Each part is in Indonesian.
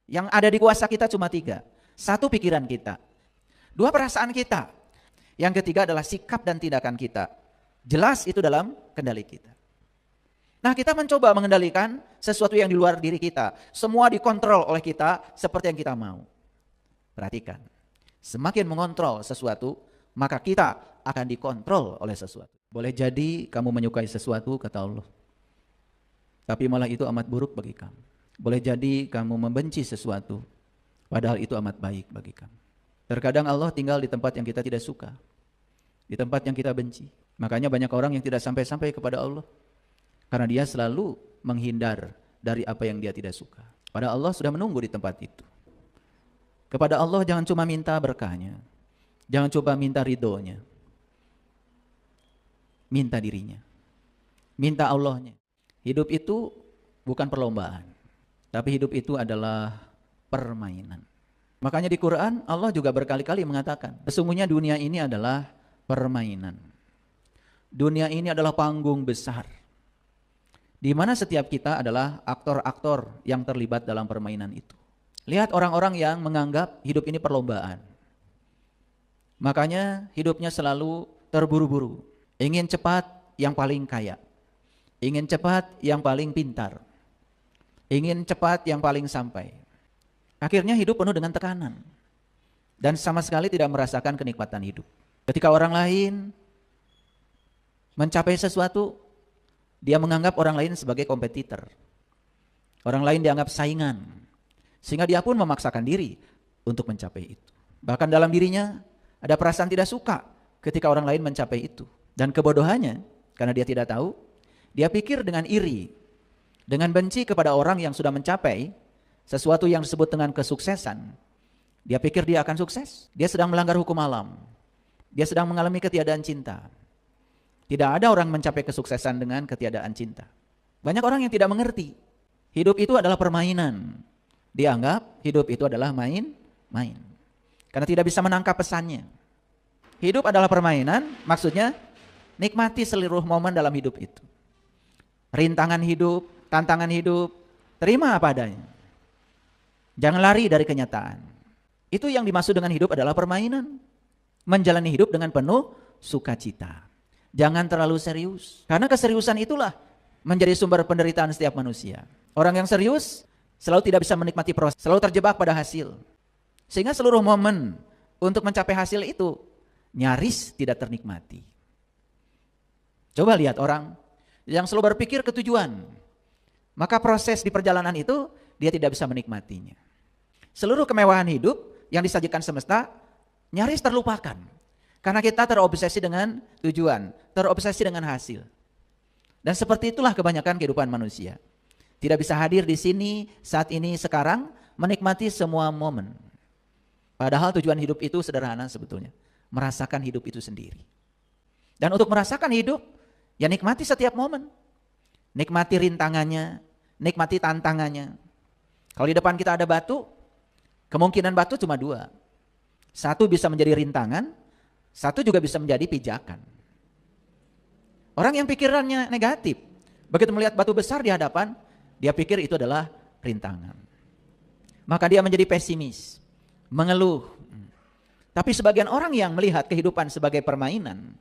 Yang ada di kuasa kita cuma 3. 1 pikiran kita. 2 perasaan kita. Yang ketiga adalah sikap dan tindakan kita. Jelas itu dalam kendali kita. Nah, kita mencoba mengendalikan sesuatu yang di luar diri kita. Semua dikontrol oleh kita seperti yang kita mau. Perhatikan. Semakin mengontrol sesuatu, maka kita akan dikontrol oleh sesuatu. Boleh jadi kamu menyukai sesuatu, kata Allah, tapi malah itu amat buruk bagi kamu. Boleh jadi kamu membenci sesuatu, padahal itu amat baik bagi kamu. Terkadang Allah tinggal di tempat yang kita tidak suka, di tempat yang kita benci. Makanya banyak orang yang tidak sampai-sampai kepada Allah, karena dia selalu menghindar dari apa yang dia tidak suka. Padahal Allah sudah menunggu di tempat itu. Kepada Allah jangan cuma minta berkahnya, jangan coba minta ridhonya, minta dirinya, minta Allahnya. Hidup itu bukan perlombaan, tapi hidup itu adalah permainan. Makanya di Quran Allah juga berkali-kali mengatakan, sesungguhnya dunia ini adalah permainan. Dunia ini adalah panggung besar, di mana setiap kita adalah aktor-aktor yang terlibat dalam permainan itu. Lihat orang-orang yang menganggap hidup ini perlombaan. Makanya hidupnya selalu terburu-buru, ingin cepat yang paling kaya, ingin cepat yang paling pintar, ingin cepat yang paling sampai. Akhirnya hidup penuh dengan tekanan dan sama sekali tidak merasakan kenikmatan hidup. Ketika orang lain mencapai sesuatu, dia menganggap orang lain sebagai kompetitor. Orang lain dianggap saingan, sehingga dia pun memaksakan diri untuk mencapai itu. Bahkan dalam dirinya ada perasaan tidak suka ketika orang lain mencapai itu. Dan kebodohannya, karena dia tidak tahu, dia pikir dengan iri, dengan benci kepada orang yang sudah mencapai sesuatu yang disebut dengan kesuksesan. Dia pikir dia akan sukses. Dia sedang melanggar hukum alam. Dia sedang mengalami ketiadaan cinta. Tidak ada orang mencapai kesuksesan dengan ketiadaan cinta. Banyak orang yang tidak mengerti. Hidup itu adalah permainan. Dianggap hidup itu adalah main-main. Karena tidak bisa menangkap pesannya. Hidup adalah permainan, maksudnya nikmati seluruh momen dalam hidup itu. Rintangan hidup, tantangan hidup, terima apa adanya. Jangan lari dari kenyataan. Itu yang dimaksud dengan hidup adalah permainan. Menjalani hidup dengan penuh sukacita. Jangan terlalu serius. Karena keseriusan itulah menjadi sumber penderitaan setiap manusia. Orang yang serius selalu tidak bisa menikmati proses, selalu terjebak pada hasil. Sehingga seluruh momen untuk mencapai hasil itu nyaris tidak ternikmati. Coba lihat orang yang selalu berpikir ke tujuan, maka proses di perjalanan itu dia tidak bisa menikmatinya. Seluruh kemewahan hidup yang disajikan semesta nyaris terlupakan. Karena kita terobsesi dengan tujuan, terobsesi dengan hasil. Dan seperti itulah kebanyakan kehidupan manusia. Tidak bisa hadir di sini, saat ini, sekarang, menikmati semua momen. Padahal tujuan hidup itu sederhana sebetulnya. Merasakan hidup itu sendiri. Dan untuk merasakan hidup, ya nikmati setiap momen. Nikmati rintangannya, nikmati tantangannya. Kalau di depan kita ada batu, kemungkinan batu cuma 2. Satu bisa menjadi rintangan, satu juga bisa menjadi pijakan. Orang yang pikirannya negatif, begitu melihat batu besar di hadapan, dia pikir itu adalah rintangan. Maka dia menjadi pesimis, mengeluh. Tapi sebagian orang yang melihat kehidupan sebagai permainan,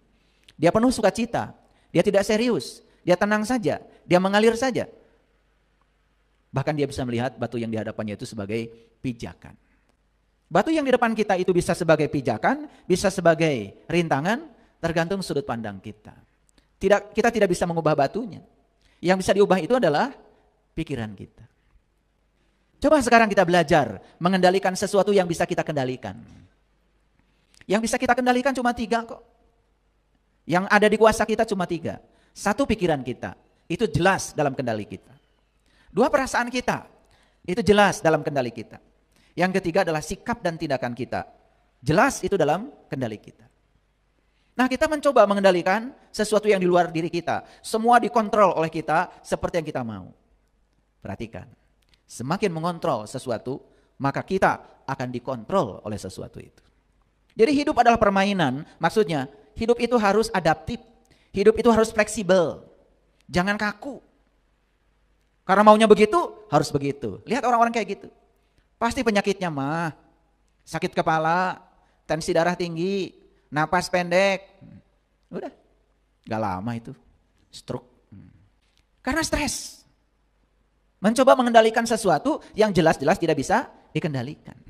dia penuh sukacita, dia tidak serius, dia tenang saja, dia mengalir saja. Bahkan dia bisa melihat batu yang di hadapannya itu sebagai pijakan. Batu yang di depan kita itu bisa sebagai pijakan, bisa sebagai rintangan, tergantung sudut pandang kita. Kita tidak bisa mengubah batunya. Yang bisa diubah itu adalah pikiran kita. Coba sekarang kita belajar mengendalikan sesuatu yang bisa kita kendalikan. Yang bisa kita kendalikan cuma 3 kok. Yang ada di kuasa kita cuma 3. 1 pikiran kita, itu jelas dalam kendali kita. 2 perasaan kita, itu jelas dalam kendali kita. Yang ketiga adalah sikap dan tindakan kita. Jelas itu dalam kendali kita. Nah, kita mencoba mengendalikan sesuatu yang di luar diri kita. Semua dikontrol oleh kita seperti yang kita mau. Perhatikan, semakin mengontrol sesuatu, maka kita akan dikontrol oleh sesuatu itu. Jadi hidup adalah permainan, maksudnya hidup itu harus adaptif. Hidup itu harus fleksibel. Jangan kaku. Karena maunya begitu, harus begitu. Lihat orang-orang kayak gitu. Pasti penyakitnya mah, sakit kepala, tensi darah tinggi, napas pendek. Udah, gak lama itu, stroke. Karena stres. Mencoba mengendalikan sesuatu yang jelas-jelas tidak bisa dikendalikan.